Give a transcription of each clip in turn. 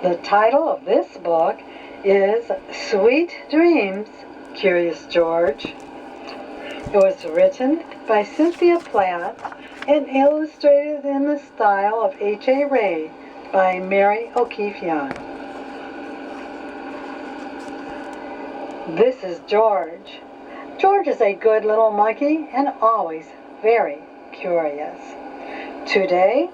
The title of this book is Sweet Dreams, Curious George. It was written by Cynthia Platt and illustrated in the style of H.A. Ray by Mary O'Keefe Young. This is George. George is a good little monkey and always very curious. Today,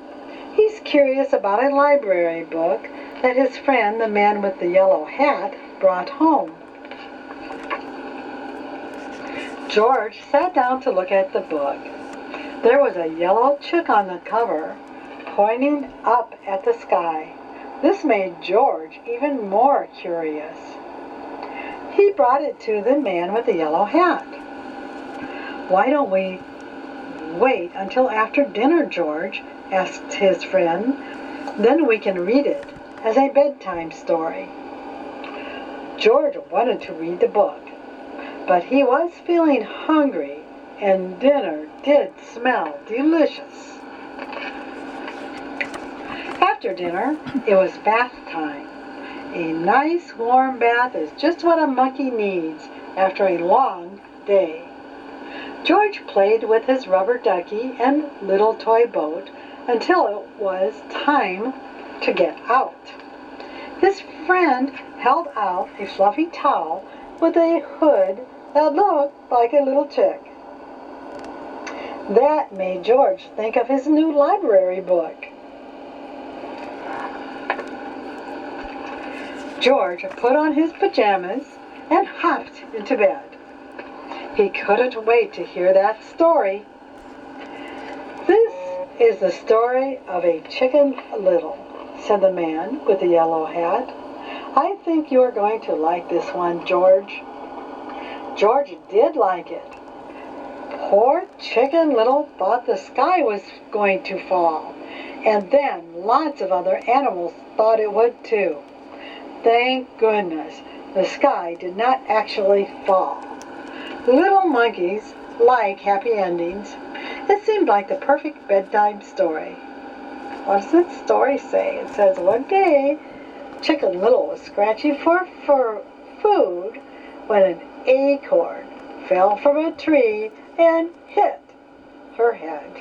he's curious about a library book that his friend, the man with the yellow hat, brought home. George sat down to look at the book. There was a yellow chick on the cover, pointing up at the sky. This made George even more curious. He brought it to the man with the yellow hat. "Why don't we wait until after dinner, George?" asked his friend. "Then we can read it as a bedtime story." George wanted to read the book, but he was feeling hungry, and dinner did smell delicious. After dinner, it was bath time. A nice warm bath is just what a monkey needs after a long day. George played with his rubber ducky and little toy boat until it was time to get out. His friend held out a fluffy towel with a hood that looked like a little chick. That made George think of his new library book. George put on his pajamas and hopped into bed. He couldn't wait to hear that story. "This is the story of a Chicken Little," said the man with the yellow hat. "I think you are going to like this one, George." George did like it. Poor Chicken Little thought the sky was going to fall, and then lots of other animals thought it would too. Thank goodness the sky did not actually fall. Little monkeys like happy endings. It seemed like the perfect bedtime story. What does the story say? It says, one day, Chicken Little was scratching for food when an acorn fell from a tree and hit her head.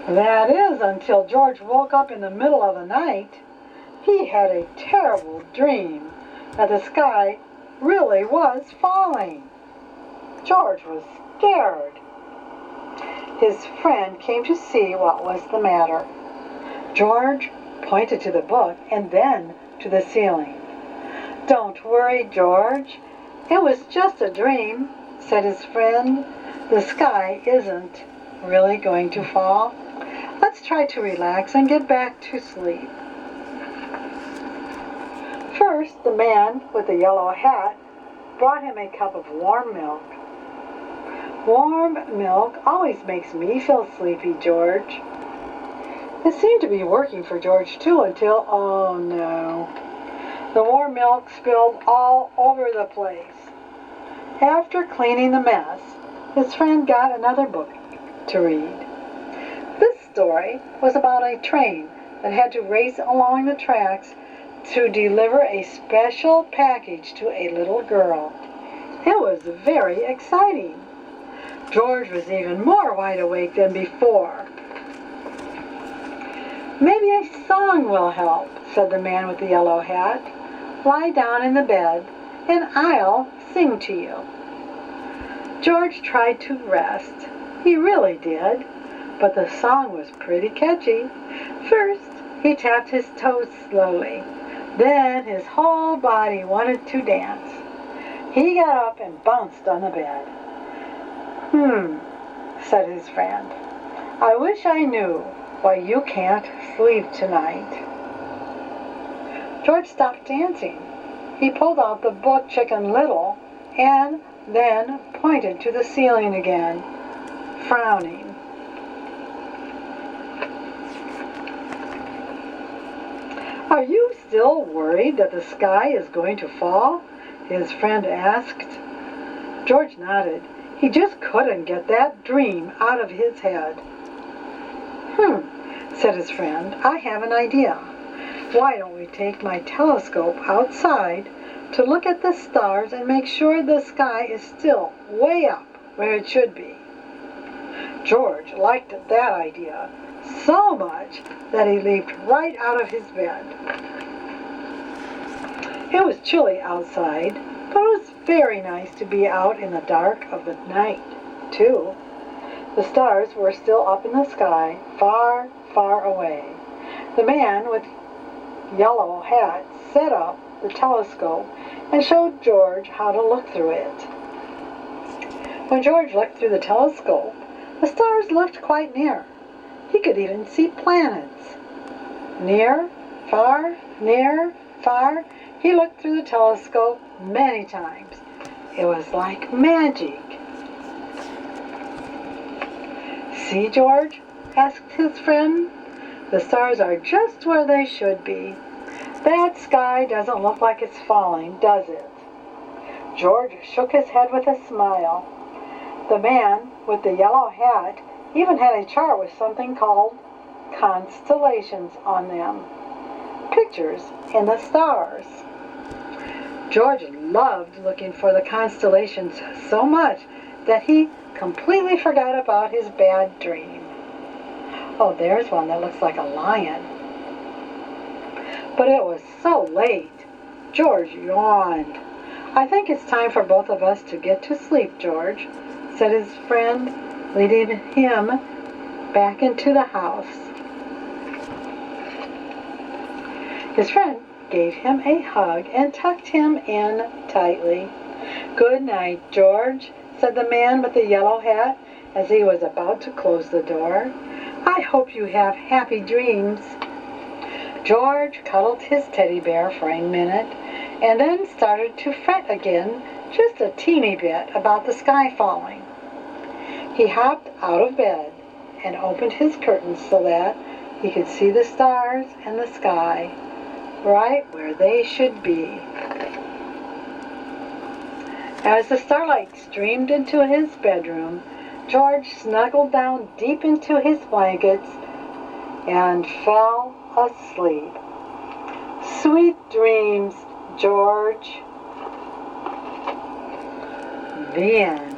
That is until George woke up in the middle of the night. He had a terrible dream that the sky really was falling. George was scared. His friend came to see what was the matter. George pointed to the book and then to the ceiling. "Don't worry, George. It was just a dream," said his friend. "The sky isn't really going to fall. Let's try to relax and get back to sleep." First, the man with the yellow hat brought him a cup of warm milk. "Warm milk always makes me feel sleepy, George." It seemed to be working for George too until, oh no, the warm milk spilled all over the place. After cleaning the mess, his friend got another book to read. This story was about a train that had to race along the tracks to deliver a special package to a little girl. It was very exciting. George was even more wide awake than before. "Maybe a song will help," said the man with the yellow hat. "Lie down in the bed, and I'll sing to you." George tried to rest. He really did, but the song was pretty catchy. First, he tapped his toes slowly. Then his whole body wanted to dance. He got up and bounced on the bed. Said his friend. "I wish I knew why you can't sleep tonight." George stopped dancing. He pulled out the book Chicken Little and then pointed to the ceiling again, frowning. "Are you still worried that the sky is going to fall?" his friend asked. George nodded. He just couldn't get that dream out of his head. Said his friend. "I have an idea. Why don't we take my telescope outside to look at the stars and make sure the sky is still way up where it should be?" George liked that idea so much that he leaped right out of his bed. It was chilly outside, but it was very nice to be out in the dark of the night, too. The stars were still up in the sky, far, far away. The man with yellow hat set up the telescope and showed George how to look through it. When George looked through the telescope, the stars looked quite near. He could even see planets. Near, far, near, far. He looked through the telescope many times. It was like magic. "See, George?" asked his friend. "The stars are just where they should be. That sky doesn't look like it's falling, does it?" George shook his head with a smile. The man with the yellow hat even had a chart with something called constellations on them. Pictures in the stars. George loved looking for the constellations so much that he completely forgot about his bad dream. Oh, there's one that looks like a lion. But it was so late. George yawned. "I think it's time for both of us to get to sleep, George," said his friend, leading him back into the house. His friend gave him a hug and tucked him in tightly. "Good night, George," said the man with the yellow hat as he was about to close the door. "I hope you have happy dreams." George cuddled his teddy bear for a minute and then started to fret again just a teeny bit about the sky falling. He hopped out of bed and opened his curtains so that he could see the stars and the sky right where they should be. As the starlight streamed into his bedroom, George snuggled down deep into his blankets and fell asleep. Sweet dreams, George. The end.